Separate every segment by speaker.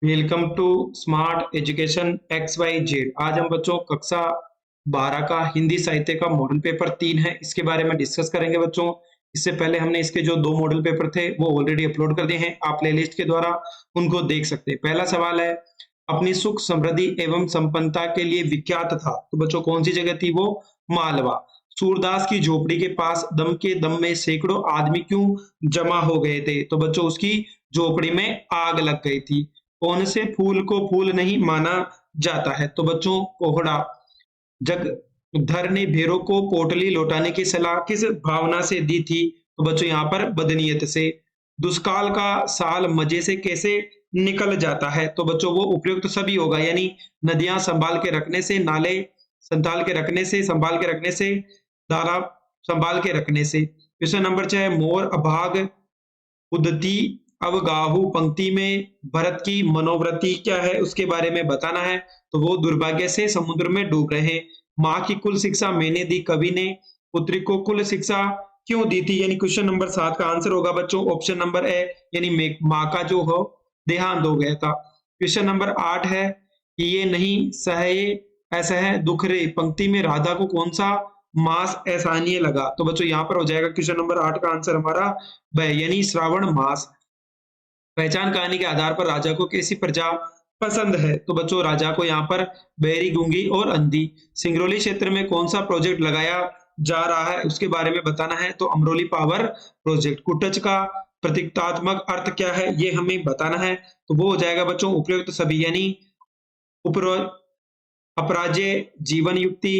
Speaker 1: Welcome to smart education X Y Z. आज हम बच्चों कक्षा 12 का हिंदी साहित्य का मॉडल पेपर 3 है, इसके बारे में डिस्कस करेंगे बच्चों। इससे पहले हमने इसके जो 2 मॉडल पेपर थे वो ऑलरेडी अपलोड कर दिए हैं, आप प्लेलिस्ट के द्वारा उनको देख सकते हैं। पहला सवाल है, अपनी सुख समृद्धि एवं संपन्नता के लिए विख्यात था, तो बच्चों कौन सी जगह थी वो? मालवा। सूरदास की झोपड़ी के पास दम के दम में सैकड़ों आदमी क्यों जमा हो गए थे? तो बच्चों उसकी झोपड़ी में आग लग गई थी। कौन से फूल को फूल नहीं माना जाता है? तो बच्चों कोहड़ा। जगधर ने भेरों को पोटली लौटाने की सलाह किस भावना से दी थी? तो बच्चों यहाँ पर बदनीयत से। दुष्काल का साल मजे से कैसे निकल जाता है? तो बच्चों वो उपयुक्त सभी होगा, यानी नदियां संभाल के रखने से, नाले संभाल के रखने से, तालाब संभाल के रखने से। क्वेश्चन नंबर 6, मोर अभाग उदती अवगाहु पंक्ति में भरत की मनोवृत्ति क्या है उसके बारे में बताना है। तो वो दुर्भाग्य से समुद्र में डूब रहे हैं। माँ की कुल शिक्षा मैंने दी, कवि ने पुत्री को कुल शिक्षा क्यों दी थी? यानी क्वेश्चन नंबर 7 का आंसर होगा बच्चों ऑप्शन नंबर ए, यानी माँ का जो हो देहांत हो गया था। क्वेश्चन नंबर 8 है कि ये नहीं सहे असह दुख रे पंक्ति में राधा को कौन सा मास एहसानीय लगा? तो बच्चों यहाँ पर हो जाएगा क्वेश्चन नंबर 8 का आंसर हमारा ब, यानी श्रावण मास। पहचान कहानी के आधार पर राजा को कैसी प्रजा पसंद है? तो बच्चों राजा को यहाँ पर बहरी, गूंगी और अंधी। सिंगरौली क्षेत्र में कौन सा प्रोजेक्ट लगाया जा रहा है उसके बारे में बताना है। तो अमरोली पावर प्रोजेक्ट। कुटच का प्रतीकात्मक अर्थ क्या है ये हमें बताना है। तो वो हो जाएगा बच्चों उपयुक्त सभी, यानी उपरो अपराजय, जीवन युक्ति,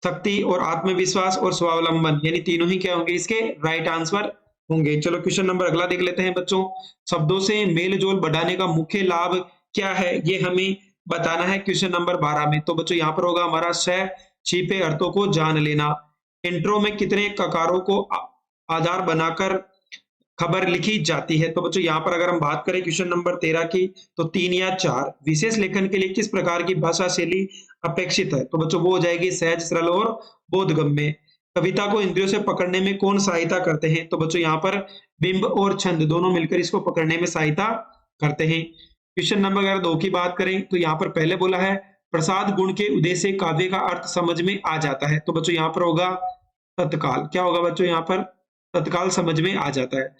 Speaker 1: शक्ति और आत्मविश्वास और स्वावलंबन, यानी तीनों ही क्या होंगे इसके राइट आंसर होंगे। चलो क्वेश्चन नंबर अगला देख लेते हैं बच्चों। शब्दों से मेल जोल बढ़ाने का मुख्य लाभ क्या है ये हमें बताना है क्वेश्चन नंबर 12 में। तो बच्चों यहाँ पर होगा हमारा सह छिपे अर्थों को जान लेना। इंट्रो में कितने ककारों को आधार बनाकर खबर लिखी जाती है? तो बच्चों यहाँ पर अगर हम बात करें क्वेश्चन नंबर 13 की, तो 3 या 4। विशेष लेखन के लिए किस प्रकार की भाषा शैली अपेक्षित है? तो बच्चों वो हो जाएगी सहज, सरल और बोधगम्य। कविता को इंद्रियों से पकड़ने में कौन सहायता करते हैं? तो बच्चों यहाँ पर बिंब और छंद दोनों मिलकर इसको पकड़ने में सहायता करते हैं। क्वेश्चन नंबर अगर 2 की बात करें तो यहाँ पर पहले बोला है प्रसाद गुण के उदय से काव्य का अर्थ समझ में आ जाता है। तो बच्चों यहाँ पर होगा तत्काल। क्या होगा बच्चों यहाँ पर? तत्काल समझ में आ जाता है।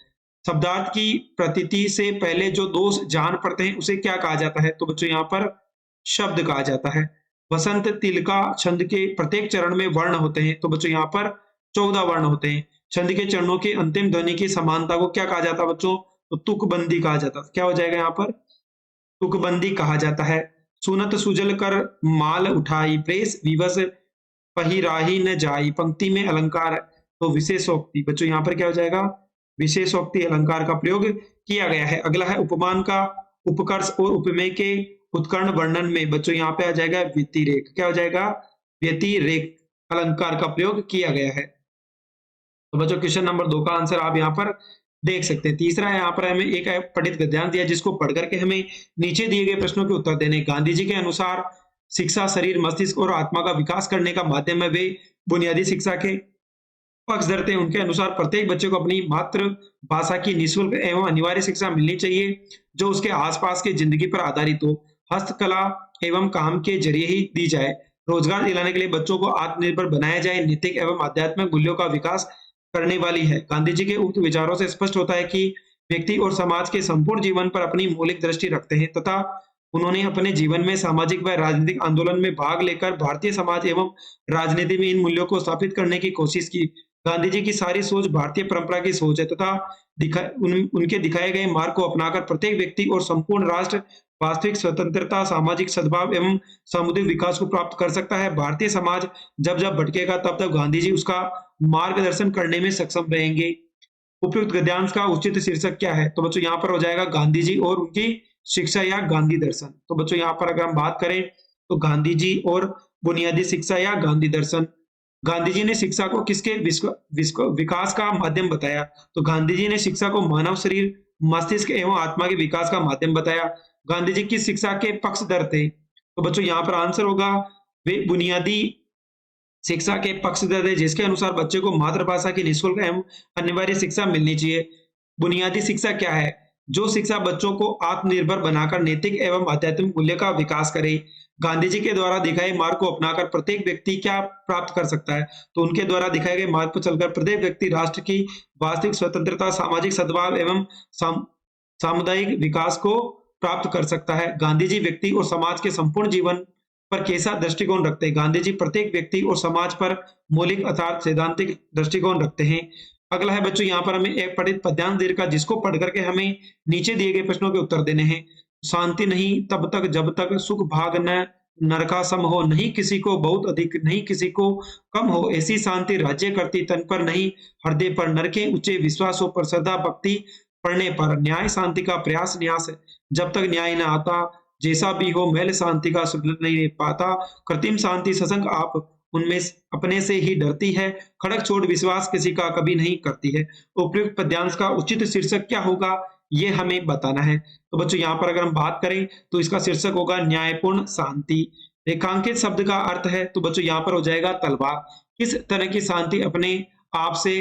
Speaker 1: शब्दार्थ की प्रतीति से पहले जो दोष जान पड़ते हैं उसे क्या कहा जाता है? तो बच्चों यहाँ पर शब्द कहा जाता है। वसंत तिलका छंद के प्रत्येक चरण में वर्ण होते हैं। तो बच्चों यहाँ पर 14 वर्ण होते हैं। छंद के चरणों के अंतिम ध्वनि की समानता को क्या कहा जाता है बच्चों? तो तुकबंदी कहा जाता है। क्या हो जाएगा यहाँ पर? तुकबंदी कहा जाता है। सुनत सुजल कर माल उठाई, प्रेस विवश पहिराही न जाई, पंक्ति में अलंकार है तो विशेषोक्ति। बच्चों यहाँ पर क्या हो जाएगा? विशेषोक्ति अलंकार का प्रयोग किया गया है। अगला है उपमान का उपकर्ष और उपमेय के उत्कर्ण वर्णन में। बच्चों यहाँ पे आ जाएगा व्यतिरेक। क्या हो जाएगा? व्यतिरेक अलंकार का प्रयोग किया गया है। तो बच्चों क्वेश्चन नंबर 2 का आंसर आप यहाँ पर देख सकते हैं। तीसरा है यहाँ पर हमें एक पठित गद्यांश दिया जिसको पढ़ करके हमें नीचे दिए गए प्रश्नों के उत्तर देने। गांधी जी के अनुसार शिक्षा शरीर, मस्तिष्क और आत्मा का विकास करने का माध्यम है। वे बुनियादी शिक्षा के पक्ष धरते हैं। उनके अनुसार प्रत्येक बच्चे को अपनी मातृभाषा की निःशुल्क एवं अनिवार्य शिक्षा मिलनी चाहिए जो उसके आसपास की जिंदगी पर आधारित हो, हस्तकला एवं काम के जरिए ही दी जाए। रोजगार दिलाने के लिए बच्चों को आत्मनिर्भर बनाया जाए, नैतिक एवं आध्यात्मिक मूल्यों का विकास करने वाली है। गांधी जी के उक्त विचारों से स्पष्ट होता है कि व्यक्ति और समाज के संपूर्ण जीवन पर अपनी मौलिक दृष्टि रखते हैं तथा उन्होंने अपने जीवन में सामाजिक व राजनीतिक आंदोलन में भाग लेकर भारतीय समाज एवं राजनीति में इन मूल्यों को स्थापित करने की कोशिश की। गांधी जी की सारी सोच भारतीय परंपरा की सोच है तथा उनके दिखाए गए मार्ग को अपनाकर प्रत्येक व्यक्ति और संपूर्ण राष्ट्र वास्तविक स्वतंत्रता, सामाजिक सद्भाव एवं सामुदायिक विकास को प्राप्त कर सकता है। भारतीय समाज जब जब भटकेगा तब तब गांधी जी उसका मार्गदर्शन करने में सक्षम रहेंगे। उपयुक्त गद्यांश का उचित शीर्षक क्या है? तो बच्चों यहाँ पर हो जाएगा गांधी जी और उनकी शिक्षा या गांधी दर्शन। तो बच्चों यहाँ पर अगर हम बात करें तो गांधी जी और बुनियादी शिक्षा या गांधी दर्शन। गांधी जी ने शिक्षा को किसके विकास का माध्यम बताया? तो गांधी जी ने शिक्षा को मानव शरीर, मस्तिष्क एवं आत्मा के विकास का माध्यम बताया। गांधी जी किस शिक्षा के पक्षधर थे? तो बच्चों यहाँ पर आंसर होगा वे बुनियादी शिक्षा के पक्षधर थे जिसके अनुसार बच्चे को मातृभाषा की निःशुल्क एवं अनिवार्य शिक्षा मिलनी चाहिए। बुनियादी शिक्षा क्या है? जो शिक्षा बच्चों को आत्मनिर्भर बनाकर नैतिक एवं आध्यात्मिक मूल्य का विकास करे। गांधी जी के द्वारा दिखाए मार्ग को अपनाकर प्रत्येक व्यक्ति क्या प्राप्त कर सकता है? तो उनके द्वारा दिखाए गए मार्ग पर चलकर प्रत्येक व्यक्ति राष्ट्र की वास्तविक स्वतंत्रता, सामाजिक सद्भाव एवं सामुदायिक विकास को प्राप्त कर सकता है। गांधी जी व्यक्ति और समाज के संपूर्ण जीवन पर कैसा दृष्टिकोण रखते हैं? गांधी जी प्रत्येक व्यक्ति और समाज पर मौलिक अर्थात सैद्धांतिक दृष्टिकोण रखते हैं। अगला है बच्चों, यहाँ पर हमें एक पठित पद्यांश दे रखा, जिसको पढ़ करके हमें नीचे दिए गए प्रश्नों के उत्तर देने हैं। शांति नहीं तब तक जब तक सुख भाग न नरका सम हो, नहीं किसी को बहुत अधिक नहीं किसी को कम हो, ऐसी शांति राज्य करती तन पर नहीं हृदय पर, नरके ऊंचे विश्वासों पर श्रद्धा भक्ति पढ़ने पर, न्याय शांति का प्रयास न्यास जब तक न्याय न आता, जैसा भी हो मैल शांति का सुख नहीं पाता, कृत्रिम शांति सत्संग आप उनमें अपने से ही डरती है, खड़क छोड़ विश्वास किसी का कभी नहीं करती है। उपयुक्त पद्यांश का उचित शीर्षक क्या होगा, ये हमें बताना है। तो बच्चों यहाँ पर अगर हम बात करें तो इसका शीर्षक होगा न्यायपूर्ण शांति। रेखांकित शब्द का अर्थ है, तो बच्चों यहाँ पर हो जाएगा तलवार। किस तरह की शांति अपने आप से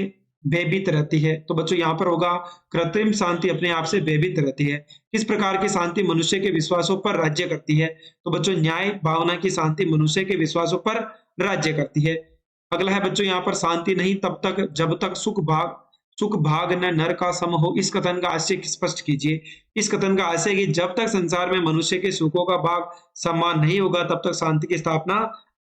Speaker 1: भयभीत रहती है? तो बच्चों यहाँ पर होगा कृत्रिम शांति अपने आप से भयभीत रहती है। किस प्रकार की शांति मनुष्य के विश्वासों पर राज्य करती है? तो बच्चों न्याय भावना की शांति मनुष्य के विश्वासों पर राज्य करती है। अगला है बच्चों यहाँ पर शांति नहीं तब तक जब तक सुख भाग न नर का सम हो, इस कथन का आशय स्पष्ट कीजिए। इस कथन का आशय कि जब तक संसार में मनुष्य के सुखों का भाग समान नहीं होगा तब तक शांति की स्थापना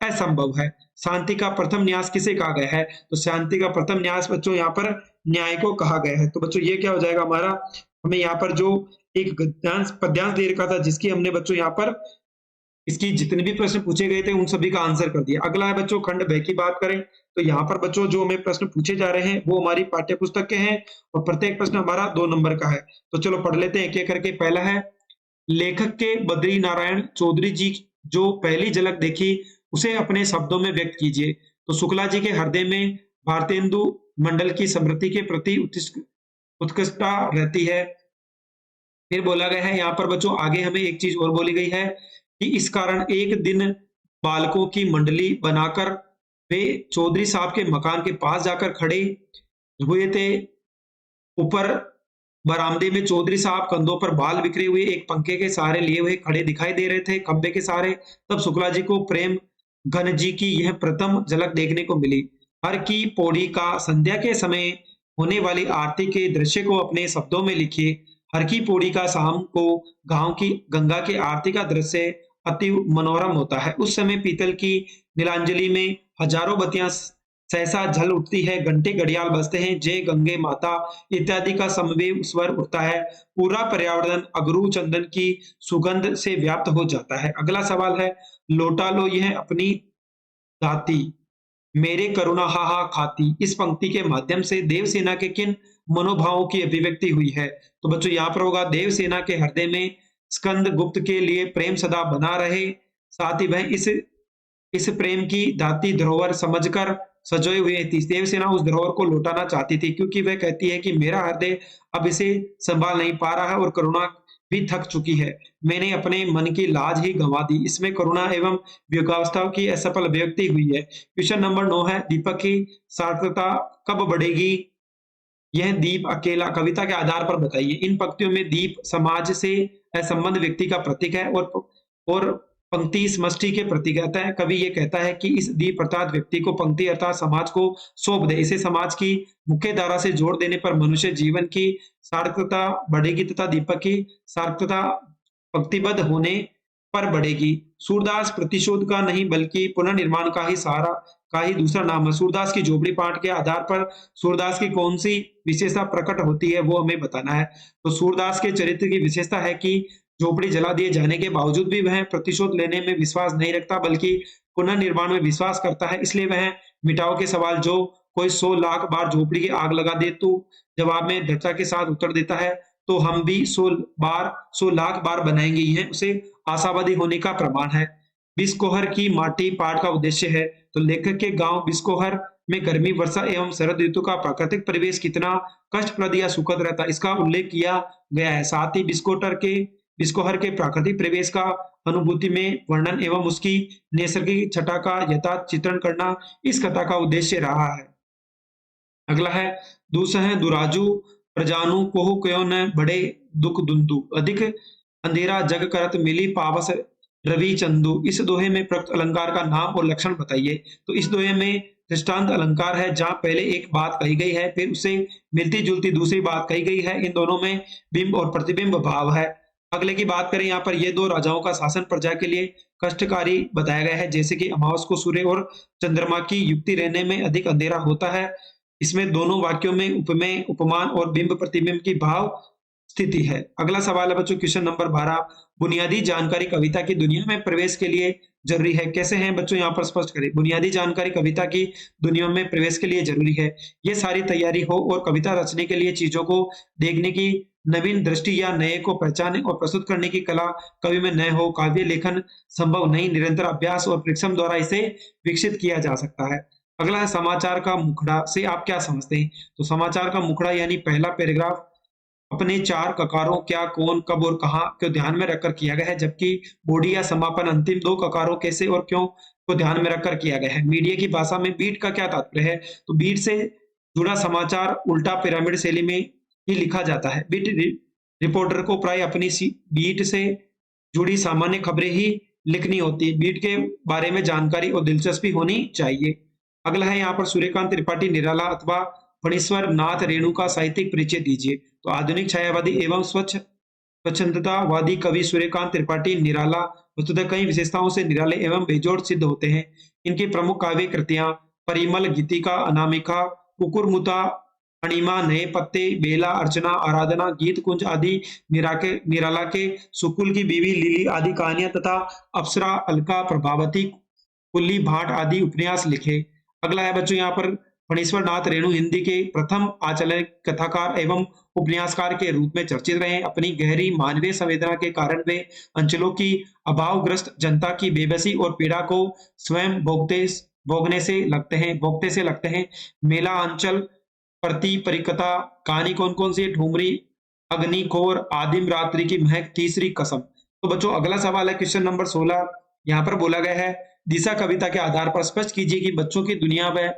Speaker 1: असंभव है। शांति का प्रथम न्यास किसे कहा गया है? तो शांति का प्रथम न्यास बच्चों यहाँ पर न्याय को कहा गया है। तो बच्चों ये क्या हो जाएगा हमारा, हमें यहाँ पर जो एक गद्यांश पद्यांश दे रखा था, जिसकी हमने बच्चों यहाँ पर इसकी जितने भी प्रश्न पूछे गए थे उन सभी का आंसर कर दिया। अगला है बच्चों खंड ब की बात करें तो यहाँ पर बच्चों जो हमें प्रश्न पूछे जा रहे हैं वो हमारी पाठ्य पुस्तक के हैं और प्रत्येक प्रश्न हमारा 2 नंबर का है। तो चलो पढ़ लेते हैं एक एक करके। पहला है, लेखक के बद्री नारायण चौधरी जी जो पहली झलक देखी उसे अपने शब्दों में व्यक्त कीजिए। तो शुक्ला जी के हृदय में भारतेंदु मंडल की स्मृति के प्रति उत्कृष्टता रहती है। फिर बोला गया है यहाँ पर बच्चों आगे हमें एक चीज और बोली गई है कि इस कारण एक दिन बालकों की मंडली बनाकर वे चौधरी साहब के मकान के पास जाकर खड़े हुए थे। ऊपर बरामदे में चौधरी साहब कंधों पर बाल बिखरे हुए एक पंखे के सहारे लिए हुए खड़े दिखाई दे रहे थे खंबे के सहारे। तब शुक्ला जी को प्रेम घन जी की यह प्रथम झलक देखने को मिली। हर की पौड़ी का संध्या के समय होने वाली आरती के दृश्य को अपने शब्दों में लिखिए। हर की पौड़ी का शाम को गांव की गंगा की आरती का दृश्य अति मनोरम होता है। उस समय पीतल की नीलांजलि में हजारों बत्तियां सहसा झल उठती है, घंटे घड़ियाल बजते हैं, जय गंगे माता इत्यादि का समवेत स्वर उठता है। पूरा पर्यावरण अगरू चंदन की सुगंध से व्याप्त हो जाता है। अगला सवाल है, लौटा लो यह अपनी दाती मेरे करुणा हा हा खाती। इस पंक्ति के माध्यम से देवसेना के किन मनोभावों की अभिव्यक्ति हुई है? तो बच्चों यहाँ पर होगा देवसेना के हृदय में स्कंद गुप्त के लिए प्रेम सदा बना रहे, साथ ही वह इस प्रेम की दाती धरोहर समझकर सजोए हुए थी। देवसेना उस धरोहर को लौटाना चाहती थी क्योंकि वह कहती है कि मेरा हृदय अब इसे संभाल नहीं पा रहा है और करुणा भी थक चुकी है। मैंने अपने मन की लाज ही गंवा दी। इसमें करुणा एवं वियोगावस्था की असफल अभिव्यक्ति हुई है। क्वेश्चन नंबर 9 है, दीपक की सार्थकता कब बढ़ेगी? यह दीप अकेला कविता के आधार पर बताइए। इन पंक्तियों में दीप समाज से असंबद्ध व्यक्ति का प्रतीक है और पंक्ति समष्टि के प्रतीक रहता है। कवि ये कहता है कि इस दीप अर्थात व्यक्ति को पंक्ति अर्थात समाज को सौंप दे। इसे समाज की मुख्य धारा से जोड़ देने पर मनुष्य जीवन की सार्थकता बढ़ेगी तथा दीपक की सार्थकता पंक्तिबद्ध होने पर बढ़ेगी। सूरदास प्रतिशोध का नहीं बल्कि पुनर्निर्माण का ही दूसरा नाम है। सूरदास की झोपड़ी पाठ के आधार पर सूरदास की कौन सी विशेषता प्रकट होती है वो हमें बताना है। तो सूरदास के चरित्र की विशेषता है कि झोपड़ी जला दिए जाने के बावजूद भी वह प्रतिशोध लेने में विश्वास नहीं रखता बल्कि पुनर्निर्माण में विश्वास करता है। इसलिए वह मिटाओ के सवाल जो कोई 100 लाख बार झोपड़ी की आग लगा दे तो जवाब में दृढ़ता के साथ उत्तर देता है तो हम भी 100 लाख बार बनाएंगे, यह उसे आशावादी होने का प्रमाण है। बिस्कोहर की माटी पाठ का उद्देश्य है। तो लेखक के गांव बिस्कोहर में गर्मी वर्षा एवं शरद ऋतु का प्राकृतिक परिवेश कितना कष्टप्रद या सुखद रहता है इसका उल्लेख किया गया है। साथ ही बिस्कोहर के प्राकृतिक परिवेश का अनुभूति में वर्णन एवं उसकी नैसर्गिक छटा का यथार्थ चित्रण करना इस कथा का उद्देश्य रहा है। अगला है, दूसरा है, दुराजू प्रजानु कोहु क्यों न बड़े दुख दुंदु, अधिक अंधेरा जग करत मिली पावस रवि चंदु। इस दोहे में प्रयुक्त अलंकार का नाम और लक्षण बताइए। तो इस दोहे में दृष्टांत अलंकार है, जहां पहले एक बात कही गई है, फिर उससे मिलती जुलती दूसरी बात कही गई है। इन दोनों में बिंब और प्रतिबिंब भाव है। अगले की बात करें, यहाँ पर ये दो राजाओं का शासन प्रजा के लिए कष्टकारी बताया गया है, जैसे कि अमावस को सूर्य और चंद्रमा की युक्ति रहने में अधिक अंधेरा होता है। इसमें दोनों वाक्यों में उपमेय, उपमान और बिंब प्रतिबिंब की भाव स्थिति है। अगला सवाल है बच्चों, क्वेश्चन नंबर 12, बुनियादी जानकारी कविता की दुनिया में प्रवेश के लिए जरूरी है। कैसे हैं बच्चों, यहाँ पर स्पष्ट करें। बुनियादी जानकारी कविता की दुनिया में प्रवेश के लिए जरूरी है। ये सारी तैयारी हो और कविता रचने के लिए चीजों को देखने की नवीन दृष्टि या नए को पहचाने और प्रस्तुत करने की कला कवि में न हो, काव्य लेखन संभव नहीं। निरंतर अभ्यास और परिश्रम द्वारा इसे विकसित किया जा सकता है। अगला है समाचार का मुखड़ा से आप क्या समझते हैं। तो समाचार का मुखड़ा यानी पहला पैराग्राफ अपने चार ककारों क्या, कौन, कब और कहाँ को ध्यान में रखकर किया गया है, जबकि बॉडी या समापन अंतिम दो ककारों कैसे और क्यों को ध्यान में रखकर किया गया है। मीडिया की भाषा में बीट का क्या तात्पर्य है। तो बीट से जुड़ा समाचार उल्टा पिरामिड शैली में ही लिखा जाता है। रिपोर्टर को प्राय अपनी बीट से जुड़ी सामान्य खबरें ही लिखनी होती है। बीट के बारे में जानकारी और दिलचस्पी होनी चाहिए। अगला है यहाँ पर सूर्यकांत त्रिपाठी निराला अथवा फणीश्वर नाथ रेणु का साहित्यिक परिचय दीजिए। तो आधुनिक छायावादी एवं स्वच्छंदतावादी कवि सूर्यकांत त्रिपाठी निराला वस्तुतः कई विशेषताओं से निराले एवं बेजोड़ सिद्ध होते हैं। इनकी प्रमुख काव्य कृतियां परिमल, गीतिका, अनामिका, कुकुरमुता, अणिमा, नए पत्ते, बेला, अर्चना, आराधना, गीत कुंज आदि, निराला के सुकुल की बीवी, लिली आदि कहानियां तथा अप्सरा, अलका, प्रभावती, कुल्ली, भाट आदि उपन्यास लिखे। अगला है बच्चों यहाँ पर फणीश्वर नाथ रेणु हिंदी के प्रथम आचलन कथाकार एवं उपन्यासकार के रूप में चर्चित रहे। अपनी गहरी मानवीय संवेदना के कारण वे अंचलों की अभावग्रस्त जनता की बेबसी और पीड़ा को स्वयं भोगने से लगते हैं। मेला अंचल, प्रति परिकथा, कहानी कौन कौन सी, ठुमरी, अग्निकोर, आदिम रात्रि की महक, तीसरी कसम। तो बच्चों अगला सवाल है क्वेश्चन नंबर 16। यहाँ पर बोला गया है, दिशा कविता के आधार पर स्पष्ट कीजिए कि बच्चों की दुनिया में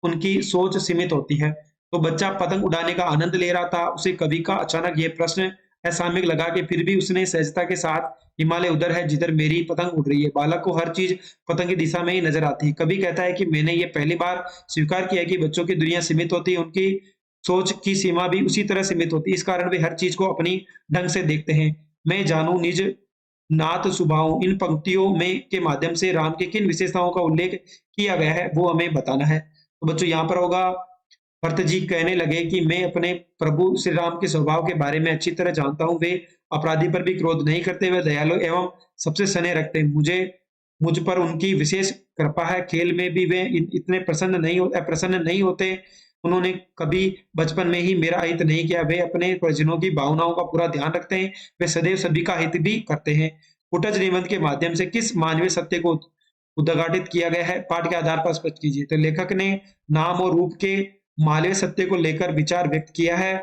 Speaker 1: उनकी सोच सीमित होती है। तो बच्चा पतंग उड़ाने का आनंद ले रहा था, उसे कवि का अचानक ये प्रश्न असामयिक लगा कि फिर भी उसने सहजता के साथ, हिमालय उधर है जिधर मेरी पतंग उड़ रही है। बालक को हर चीज पतंग की दिशा में ही नजर आती है। कवि कहता है कि मैंने ये पहली बार स्वीकार किया कि बच्चों की दुनिया सीमित होती है, उनकी सोच की सीमा भी उसी तरह सीमित होती है। इस कारण वे हर चीज को अपनी ढंग से देखते हैं। मैं जानू निज नाथ सुभाऊ, इन पंक्तियों में के माध्यम से राम की किन विशेषताओं का उल्लेख किया गया है वो हमें बताना है। तो बच्चों यहाँ पर होगा, भरत जी कहने लगे कि मैं अपने प्रभु श्री राम के स्वभाव के बारे में अच्छी तरह जानता हूँ। वे अपराधी पर भी क्रोध नहीं करते, वे दयालु एवं सबसे स्नेह रखते हैं। मुझ पर उनकी विशेष कृपा है। खेल में भी वे इतने अप्रसन्न नहीं होते। उन्होंने कभी बचपन में ही मेरा हित नहीं किया। वे अपने परिजनों की भावनाओं का पूरा ध्यान रखते हैं। वे सदैव सभी का हित भी करते हैं। कुटज निबंध के माध्यम से किस मानवीय सत्य को उद्घाटित किया गया है, पाठ के आधार पर स्पष्ट कीजिए। तो लेखक ने नाम और रूप के मानवीय सत्य को लेकर विचार व्यक्त किया है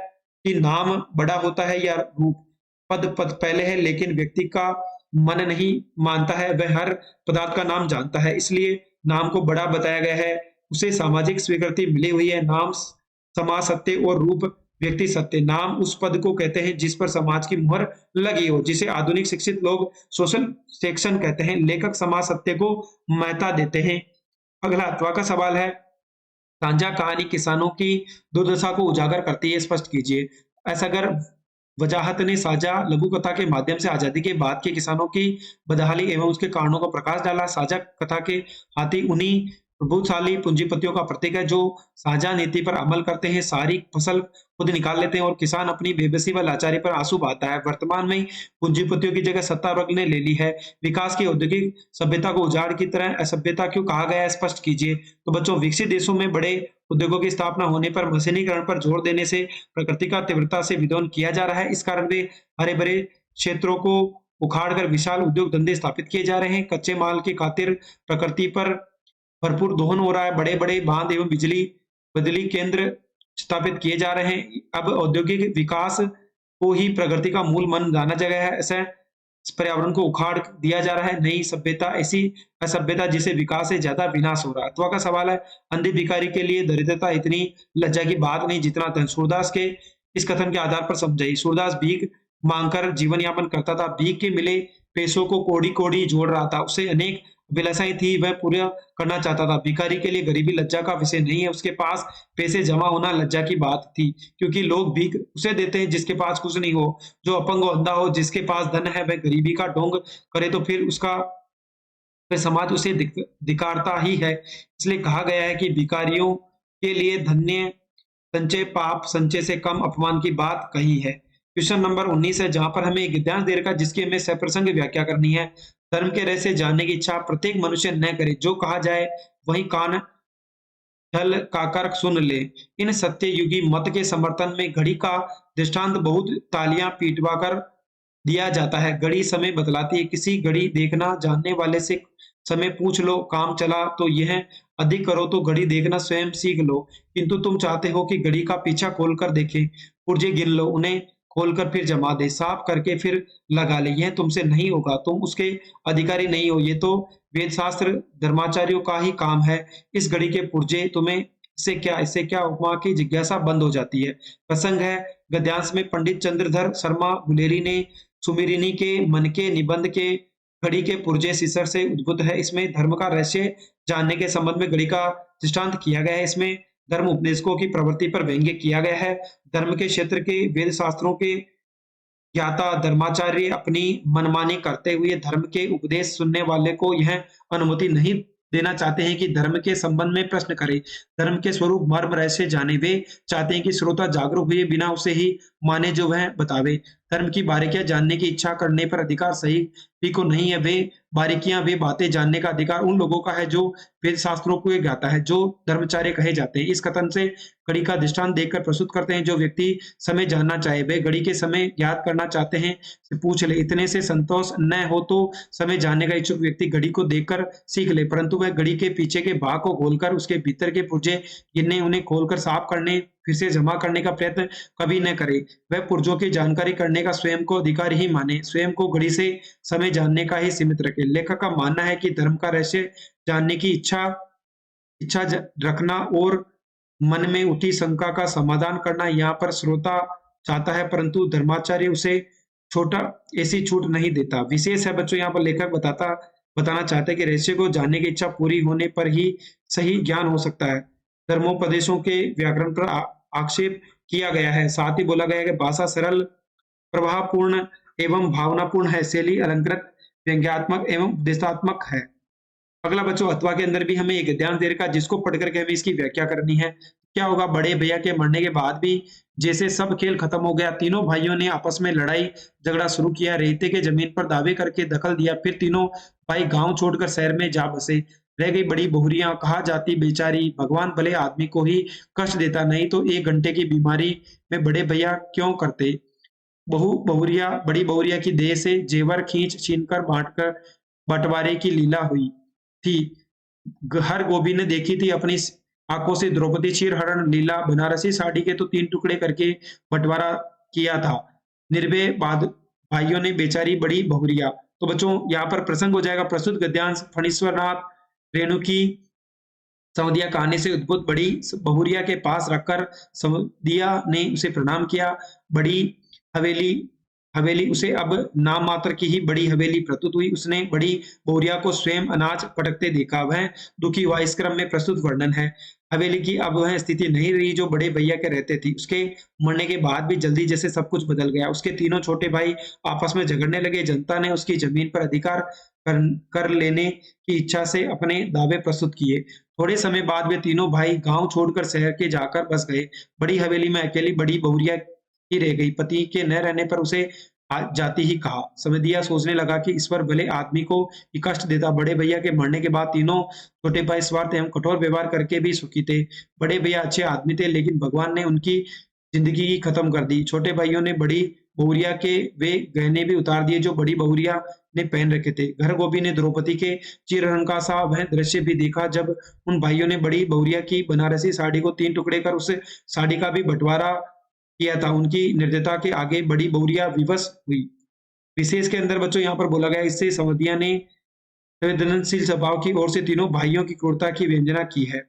Speaker 1: कि नाम बड़ा होता है या रूप। पद पहले है, लेकिन व्यक्ति का मन नहीं मानता है, वह हर पदार्थ का नाम जानता है, इसलिए नाम को बड़ा बताया गया है। उसे सामाजिक स्वीकृति मिली हुई है। नाम समाज सत्य और रूप व्यक्ति सत्य। नाम उस पद को कहते हैं जिस पर समाज की मुहर लगी हो, जिसे आधुनिक शिक्षित लोग सोशल सेक्शन कहते हैं। लेखक समाज सत्य को महत्ता देते हैं। अगला अथवा का सवाल है, साझा कहानी किसानों की दुर्दशा को उजागर करती है, स्पष्ट कीजिए। ऐसा अगर वजाहत ने साझा लघु कथा के माध्यम से आजादी के बाद के किसानों की बदहाली एवं उसके कारणों को प्रकाश डाला। साझा कथा के हाथी उन्हीं प्रभुशाली पूंजीपतियों का प्रतीक है जो साझा नीति पर अमल करते हैं, सारी फसल खुद निकाल लेते हैं और किसान अपनी बेबसी व लाचारी पर आंसू बहाता है। वर्तमान में पूंजीपतियों की जगह सत्ता वर्ग ने ले ली है। विकास की औद्योगिक सभ्यता को उजाड़ की तरह असभ्यता क्यों कहा गया है, स्पष्ट कीजिए। तो बच्चों, विकसित देशों में बड़े उद्योगों की स्थापना होने पर मशीनीकरण पर जोर देने से प्रकृति का तीव्रता से विध्वंस किया जा रहा है। इस कारण वे हरे भरे क्षेत्रों को उखाड़कर विशाल उद्योग धंधे स्थापित किए जा रहे हैं। कच्चे माल की खातिर प्रकृति पर भरपूर दोहन हो रहा है। बड़े बड़े बांध एवं बदली केंद्र स्थापित किए जा रहे हैं। अब औद्योगिक विकास को ही प्रगति का मूल मन जाना जगह है। ऐसा पर्यावरण को उखाड़ दिया जा रहा है। नई सभ्यता ऐसी असभ्यता जिसे विकास से ज्यादा विनाश हो रहा है। अथवा का सवाल है, अंधे भिखारी के लिए दरिद्रता इतनी लज्जा की बात नहीं जितना धन। सूरदास के इस कथन के आधार पर समझाइए। सूरदास भीख मांगकर जीवन यापन करता था। भीख के मिले पैसों को कौड़ी-कौड़ी जोड़ रहा था। उसे अनेक अभिलाषाएँ थी, वह पूरा करना चाहता था। भिखारी के लिए गरीबी लज्जा का विषय नहीं है, उसके पास पैसे जमा होना लज्जा की बात थी, क्योंकि लोग भीख उसे देते हैं जिसके पास कुछ नहीं हो, जो अपंग हो, अंधा हो, जिसके पास धन है, वह गरीबी का ढोंग करे तो फिर समाज उसे धिक्कारता ही है। इसलिए कहा गया है कि भिखारियों के लिए धन्य संचय पाप संचय से कम अपमान की बात कही है। क्वेश्चन नंबर 19 है, जहाँ पर हमें एक गद्यांश दे रखा है जिसकी हमें सप्रसंग व्याख्या करनी है। धर्म के रहस्य जानने की इच्छा प्रत्येक मनुष्य न करे, जो कहा जाए वही कान ठल काकर सुन ले। इन सत्ययुगी मत के समर्थन में घड़ी का दृष्टांत बहुत तालियां पीटवा कर दिया जाता है। घड़ी समय बतलाती है, किसी घड़ी देखना जानने वाले से समय पूछ लो, काम चला तो यह अधिक करो तो घड़ी देखना स्वयं सीख लो। किंतु तुम चाहते हो कि घड़ी का पीछा खोलकर देखें, पुर्जे गिन लो, उन्हें खोलकर फिर जमा दे, साफ करके फिर लगा ले। यह तुमसे नहीं होगा, तुम उसके अधिकारी नहीं हो। ये तो वेद शास्त्र धर्माचार्यों का ही काम है। इस घड़ी के पुर्जे तुम्हें इससे क्या उपमा की जिज्ञासा बंद हो जाती है। प्रसंग है, गद्यांश में पंडित चंद्रधर शर्मा गुलेरी ने सुमिरिनी के मन के निबंध के घड़ी के पुर्जे शीर्षक से उद्भुत है। इसमें धर्म का रहस्य जानने के संबंध में घड़ी का दृष्टांत किया गया है। इसमें धर्म उपदेशकों की प्रवृत्ति पर व्यंग्य किया गया है। धर्म के क्षेत्र के वेद शास्त्रों के ज्ञाता धर्माचार्य अपनी मनमानी करते हुए धर्म के उपदेश सुनने वाले को यह अनुमति नहीं देना चाहते हैं कि धर्म के संबंध में प्रश्न करे, धर्म के स्वरूप मर्म रहस्य जाने। वे चाहते हैं कि श्रोता जागरूक हुए बिना उसे ही माने जो वह बतावे। धर्म की बारीकियां जानने की इच्छा करने पर अधिकार सही भी को नहीं है। वे बातें जानने का अधिकार उन लोगों का है जो वेद शास्त्रों को ज्ञाता है, जो धर्मचार्य कहे जाते हैं। इस कथन से घड़ी का दृष्टांत देकर प्रस्तुत करते हैं, जो व्यक्ति समय जानना चाहे, वे घड़ी के समय ज्ञात करना चाहते हैं, से पूछ ले। इतने से संतोष न हो तो समय जानने का इच्छुक व्यक्ति घड़ी को देखकर सीख ले, परंतु वह घड़ी के पीछे के भाग को खोलकर उसके भीतर के पुर्जे गिनने, उन्हें खोलकर साफ करने, फिर से जमा करने का प्रयत्न कभी न करे। वह पुर्जों की जानकारी करने का स्वयं को अधिकार ही माने, स्वयं को घड़ी से समय जानने का ही सीमित रखे। लेखक का मानना है कि धर्म का रहस्य जानने की इच्छा रखना और मन में उठी शंका का समाधान करना यहाँ पर श्रोता चाहता है, परंतु धर्माचार्य उसे छोटा ऐसी छूट नहीं देता। विशेष है बच्चों, यहाँ पर लेखक बताना चाहता है कि रहस्य को जानने की इच्छा पूरी होने पर ही सही ज्ञान हो सकता है। धर्मोपदेशों के व्याकरण पर आक्षेप किया गया है। साथ ही बोला गया है कि भाषा सरल, प्रभावपूर्ण एवं भावनापूर्ण है, शैली अलंकृत, व्यंग्यात्मक एवं उपदेशात्मक है। अगला बच्चों, अथवा के अंदर भी हमें एक गद्यांश दे रखा है जिसको पढ़ करके हमें इसकी व्याख्या करनी है। क्या होगा, बड़े भैया के मरने के बाद भी जैसे सब खेल खत्म हो गया, तीनों भाइयों ने आपस में लड़ाई झगड़ा शुरू किया, रेते के जमीन पर दावे करके दखल दिया। फिर तीनों भाई गांव छोड़कर शहर में जा बसे। रह गई बड़ी बहुरियां, कहा जाती बेचारी, भगवान भले आदमी को ही कष्ट देता, नहीं तो 1 घंटे की बीमारी में बड़े भैया क्यों करते। बड़ी बहुरिया की देह से जेवर खींच छीनकर बांटकर बंटवारे की लीला हुई थी। हर गोभी ने देखी थी अपनी आंखों से द्रौपदी क्षीरहरण लीला। बनारसी साड़ी के तो 3 टुकड़े करके बंटवारा किया था निर्भय भाइयों ने, बेचारी बड़ी बहुरिया। तो बच्चों यहाँ पर प्रसंग हो जाएगा, प्रस्तुत गद्यांश फणीश्वरनाथ रेणु की सौंधिया कहानी से उद्भुत बड़ी बहुरिया के पास रखकर सौंधिया ने उसे प्रणाम किया। बड़ी हवेली हवेली उसे अब नाम मात्र की ही बड़ी हवेली प्रस्तुत हुई। उसने बड़ी बहुरिया को स्वयं अनाज पटकते देखा, वह दुखी हुआ। इस क्रम में प्रस्तुत वर्णन है। हवेली की अब वह स्थिति नहीं रही जो बड़े भैया के रहते थी। उसके मरने के बाद भी जल्दी जैसे सब कुछ बदल गया। उसके तीनों छोटे भाई आपस में झगड़ने लगे। जनता ने उसकी जमीन पर अधिकार कर लेने की इच्छा से अपने दावे प्रस्तुत किए। थोड़े समय बाद वे तीनों भाई गांव छोड़कर शहर के जाकर बस गए। बड़ी हवेली में अकेली बड़ी बहुरिया ही रह गई। पति के न रहने पर उसे जाति ही कहा। समधिया सोचने लगा कि ईश्वर भले आदमी को ही कष्ट देता। बड़े भैया के मरने के बाद तीनों छोटे भाई स्वार्थ एवं कठोर व्यवहार करके भी सुखी थे। बड़े भैया अच्छे आदमी थे, लेकिन भगवान ने उनकी जिंदगी ही खत्म कर दी। छोटे भाइयों ने बड़ी बहुरिया के वे गहने भी उतार दिए जो बड़ी बहुरिया ने पहन रखे थे। घर गोभी ने द्रौपदी के चिरहरण का सा वह दृश्य भी देखा जब उन भाइयों ने बड़ी बहुरिया की बनारसी साड़ी को 3 टुकड़े कर उस साड़ी का भी बंटवारा किया था। उनकी निर्दयता के आगे बड़ी बहुरिया विवश हुई। विशेष के अंदर बच्चों यहाँ पर बोला गया, इससे समधिया ने संवेदनशील स्वभाव की ओर से तीनों भाइयों की क्रूरता की व्यंजना की है।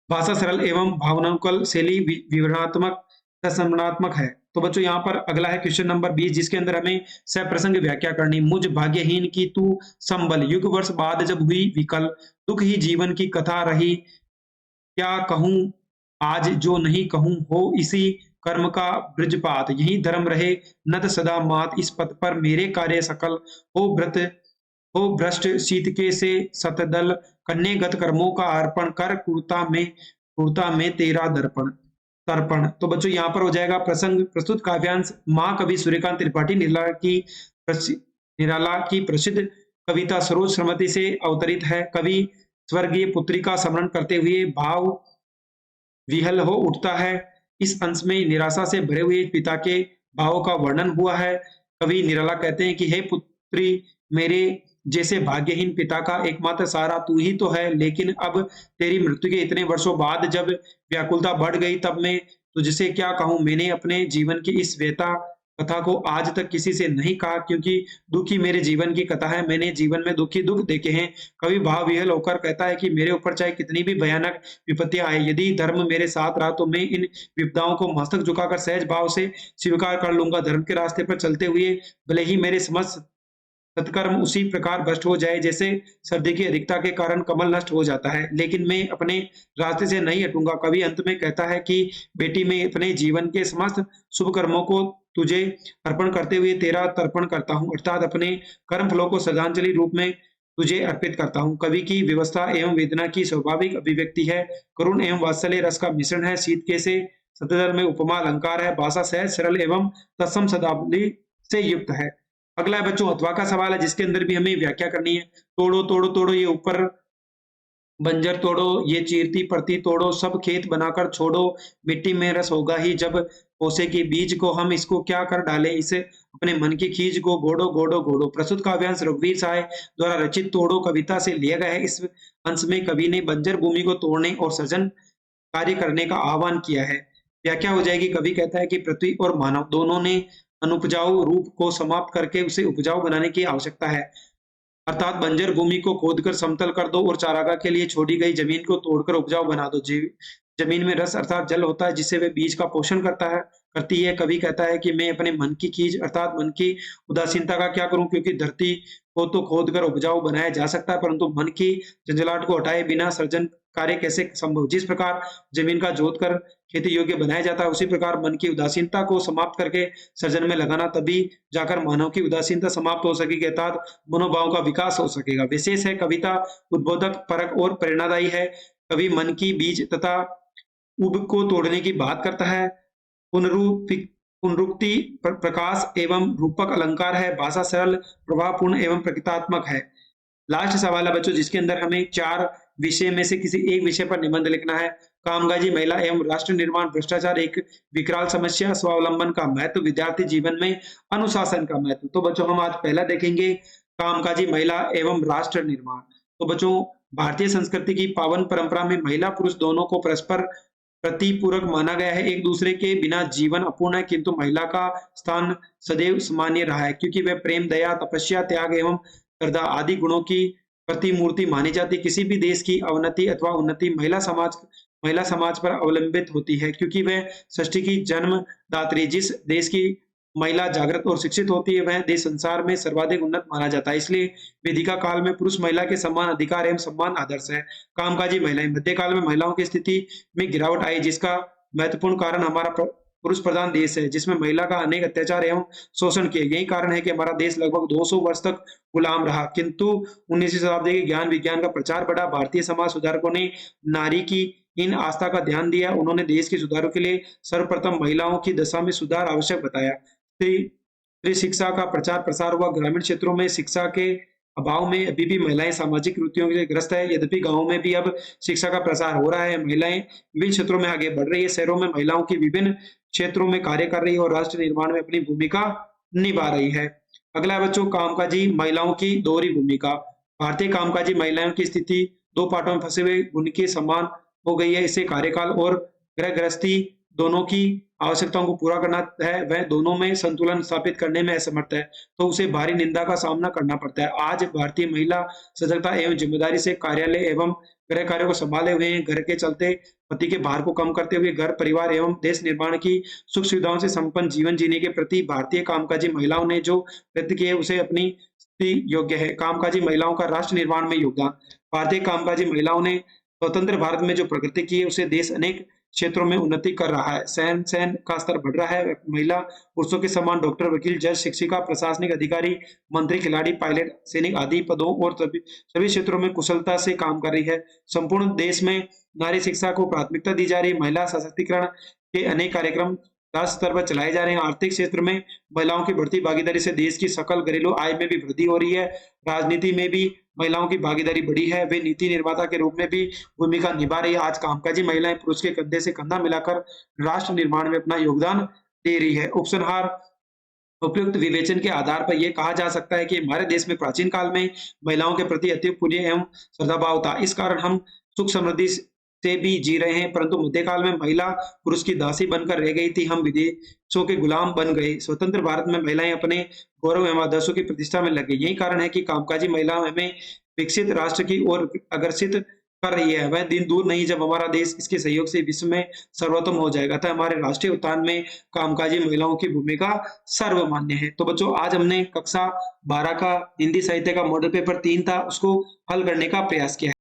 Speaker 1: भाषा सरल एवं भावनात्मक, शैली विवरणात्मक, संस्मरणात्मक है। तो बच्चों यहाँ पर अगला है क्वेश्चन नंबर 20, जिसके अंदर हमें सप्रसंग व्याख्या करनी। मुझ भाग्यहीन की तू संबल, युग वर्ष बाद जब हुई विकल, दुख ही जीवन की कथा रही, क्या कहूँ आज जो नहीं कहूँ, हो इसी कर्म का ब्रजपात, यही धर्म रहे नत सदा मात, इस पथ पर मेरे कार्य सकल, हो व्रत हो भ्रष्ट शीत के से सतदल, कन्ने गत कर्मों का अर्पण कर, क्रूरता में तेरा दर्पण तर्पण। तो बच्चों यहाँ पर हो जाएगा प्रसंग प्रस्तुत काव्यांश महाकवि सूर्यकांत त्रिपाठी निराला की प्रसिद्ध कविता सरोज श्रीमती से अवतरित है। कवि स्वर्गीय पुत्री का स्मरण करते हुए भाव विहल हो उठता है। इस अंश में निराशा से भरे हुए पिता के भावों का वर्णन हुआ है। कवि निराला कहते हैं कि हे पुत्री, मेरे जैसे भाग्यहीन पिता का एकमात्र सहारा तू ही तो है, लेकिन अब तेरी मृत्यु के इतने वर्षों बाद जब व्याकुलता बढ़ गई, तब मैं तुझसे क्या कहूँ। मैंने अपने जीवन की इस व्यथा कथा को आज तक किसी से नहीं कहा, क्योंकि दुखी मेरे जीवन की कथा है। मैंने जीवन में दुखी दुख देखे हैं। कवि भाव विह्वल होकर कहता है कि मेरे ऊपर चाहे कितनी भी भयानक विपत्तियां आए, यदि धर्म मेरे साथ रहा तो मैं इन विपदाओं को मस्तक झुकाकर सहज भाव से स्वीकार कर लूंगा। धर्म के रास्ते पर चलते हुए भले ही मेरे समस्त सत्कर्म उसी प्रकार भ्रष्ट हो जाए जैसे सर्दी की अधिकता के कारण कमल नष्ट हो जाता है, लेकिन मैं अपने रास्ते से नहीं हटूंगा। कवि अंत में कहता है कि बेटी, मैं अपने जीवन के समस्त शुभ कर्मों को तुझे अर्पण करते हुए तेरा तर्पण करता हूँ, अर्थात अपने कर्म फलों को श्रद्धांजलि रूप में तुझे अर्पित करता हूँ। कवि की व्यवस्था एवं वेदना की स्वाभाविक अभिव्यक्ति है, करुण एवं वात्सल्य रस का मिश्रण है। शीत के से सतदल में उपमा अलंकार है, भाषा सहज सरल एवं तत्सम शब्दावली से युक्त है। अगला है बच्चों अथवा का सवाल है, जिसके अंदर भी हमें व्याख्या करनी है। तोड़ो तोड़ो तोड़ो, ये ऊपर बंजर तोड़ो, ये चीरती पड़ती तोड़ो, सब खेत बनाकर छोड़ो, मिट्टी में रस होगा ही जब ओसे के बीज को, हम इसको क्या कर डाले, इसे अपने मन की खींच को गोड़ो गोड़ो गोड़ो। प्रस्तुत काव्यांश रघुवीर साय द्वारा रचित तोड़ो कविता से लिया गया है। इस अंश में कवि ने बंजर भूमि को तोड़ने और सृजन कार्य करने का आह्वान किया है। व्याख्या हो जाएगी। कवि कहता है कि पृथ्वी और मानव दोनों ने अनुपजाऊ रूप को समाप्त करके उसे उपजाऊ बनाने की आवश्यकता है, अर्थात बंजर भूमि को खोदकर समतल कर दो और चारागाह के लिए छोड़ी गई जमीन को तोड़कर उपजाऊ बना दो। जमीन में रस अर्थात जल होता है, जिससे वे बीज का पोषण करती है। कवि कहता है कि मैं अपने मन की खींच अर्थात मन की उदासीनता का क्या करूं, क्योंकि धरती को तो खोदकर उपजाऊ बनाया जा सकता है, परंतु मन की झंझलाहट को हटाए बिना सृजन कार्य कैसे संभव। जिस प्रकार जमीन का जोत कर खेती योग्य बनाया जाता है, उसी प्रकार मन की उदासीनता को समाप्त करके सृजन में लगाना, तभी जाकर मानव की उदासीनता समाप्त हो सकेगी, अर्थात मनोभाव का विकास हो सकेगा। विशेष है कविता उद्बोधक, परक और प्रेरणादायी है। कवि मन की बीज तथा उब को तोड़ने की बात करता है। पुनरुक्ति प्रकाश एवं रूपक अलंकार है, भाषा सरल प्रभावपूर्ण एवं प्रकृतात्मक है। लास्ट सवाल है बच्चों, जिसके अंदर हमें 4 विषय में से किसी एक विषय पर निबंध लिखना है। कामकाजी महिला एवं राष्ट्र निर्माण, भ्रष्टाचार एक विकराल समस्या, स्वावलंबन का महत्व, विद्यार्थी जीवन में अनुशासन का महत्व। तो बच्चों हम आज पहला देखेंगे कामकाजी महिला एवं राष्ट्र निर्माण। तो बच्चों भारतीय संस्कृति की पावन परंपरा में महिला पुरुष दोनों को परस्पर प्रतिपूरक माना गया है। एक दूसरे के बिना जीवन अपूर्ण है, किंतु महिला का स्थान सदैव सामान्य रहा है, क्योंकि वह प्रेम, दया, तपस्या, त्याग एवं श्रद्धा आदि गुणों की प्रतिमूर्ति मानी जाती। किसी भी देश की अवनति अथवा उन्नति महिला समाज पर अवलंबित होती है, क्योंकि वह सृष्टि की जन्मदात्री। जिस देश की महिला जागृत और शिक्षित होती है, वह देश संसार में सर्वाधिक उन्नत माना जाता है। इसलिए वेदिका काल में पुरुष महिला के समान अधिकार एवं सम्मान आदर्श है। कामकाजी महिलाएं, मध्यकाल में महिलाओं की स्थिति में गिरावट आई, जिसका महत्वपूर्ण कारण हमारा पुरुष प्रधान देश है, जिसमें महिला का अनेक अत्याचार एवं शोषण किए। यही कारण है कि हमारा देश लगभग 200 वर्ष तक गुलाम रहा। किंतु 19वीं शताब्दी के ज्ञान विज्ञान का प्रचार बढ़ा, भारतीय समाज सुधारकों ने नारी की इन आस्था का ध्यान दिया। उन्होंने देश के सुधारों के लिए सर्वप्रथम महिलाओं की दशा में सुधार आवश्यक बताया। स्त्री शिक्षा का प्रचार प्रसार हुआ। ग्रामीण क्षेत्रों में शिक्षा के अभाव में अभी भी महिलाएं सामाजिक रुचियों से ग्रस्त है, यद्यपि गांवों में भी अब शिक्षा का प्रसार हो रहा है। महिलाएं विभिन्न क्षेत्रों में आगे बढ़ रही है। शहरों में महिलाओं की विभिन्न क्षेत्रों में कार्य कर रही है और राष्ट्र निर्माण में अपनी भूमिका निभा रही है। अगला बच्चों कामकाजी महिलाओं की दोहरी भूमिका। भारतीय कामकाजी महिलाओं की स्थिति 2 पार्टों में फंसे हुए गुण के समान हो गई है। इसे कार्यकाल और गृह गृहस्थी दोनों की आवश्यकताओं को पूरा करना है, वह दोनों में संतुलन स्थापित करने में असमर्थ है, तो उसे भारी निंदा का सामना करना पड़ता है। आज भारतीय महिला सजगता एवं ज़िम्मेदारी से कार्यालय एवं गृह कार्यों को सँभाले हुए हैं। घर के चलते पति के भार को कम करते हुए घर, परिवार एवं देश निर्माण की सुख-सुविधाओं से संपन्न जीवन जीने के प्रति भारतीय कामकाजी महिलाओं ने जो व्यक्त किए, उसे अपनी स्तुति योग्य है। कामकाजी महिलाओं का राष्ट्र निर्माण में योगदान। भारतीय कामकाजी महिलाओं ने स्वतंत्र भारत में जो प्रगति की है, उसे देश अनेक क्षेत्रों में उन्नति कर रहा है। सहन का स्तर बढ़ रहा है। महिला पुरुषों के समान डॉक्टर, वकील, जज, शिक्षिका, प्रशासनिक अधिकारी, मंत्री, खिलाड़ी, पायलट, सैनिक आदि पदों और सभी सभी क्षेत्रों में कुशलता से काम कर रही है। संपूर्ण देश में नारी शिक्षा को प्राथमिकता दी जा रही है। महिला सशक्तिकरण के अनेक कार्यक्रम राष्ट्र स्तर पर चलाए जा रहे हैं। आर्थिक क्षेत्र में महिलाओं की बढ़ती भागीदारी से देश की सकल घरेलू आय में भी वृद्धि हो रही है। राजनीति में भी महिलाओं की भागीदारी बढ़ी है। वे नीति निर्माता के रूप में भी भूमिका निभा रही है। आज कामकाजी महिलाएं पुरुष के कंधे से कंधा मिलाकर राष्ट्र निर्माण में अपना योगदान दे रही है। उपसंहार उपयुक्त विवेचन के आधार पर यह कहा जा सकता है कि हमारे देश में प्राचीन काल में महिलाओं के प्रति अति पुण्य एवं श्रद्धाभाव था। इस कारण हम सुख समृद्धि से भी जी रहे हैं, परंतु मध्यकाल में महिला पुरुष की दासी बनकर रह गई थी। हम विदेशों के गुलाम बन गए। स्वतंत्र भारत में महिलाएं अपने गौरव एवं आदर्शों की प्रतिष्ठा में लग गई। यही कारण है कि कामकाजी महिलाएं हमें विकसित राष्ट्र की ओर अग्रसित कर रही है। वह दिन दूर नहीं जब हमारा देश इसके सहयोग से विश्व में सर्वोत्तम हो जाएगा। अतः हमारे राष्ट्रीय उत्थान में कामकाजी महिलाओं की भूमिका सर्वमान्य है। तो बच्चों, आज हमने कक्षा 12 का हिंदी साहित्य का मॉडल पेपर 3 था, उसको हल करने का प्रयास किया है।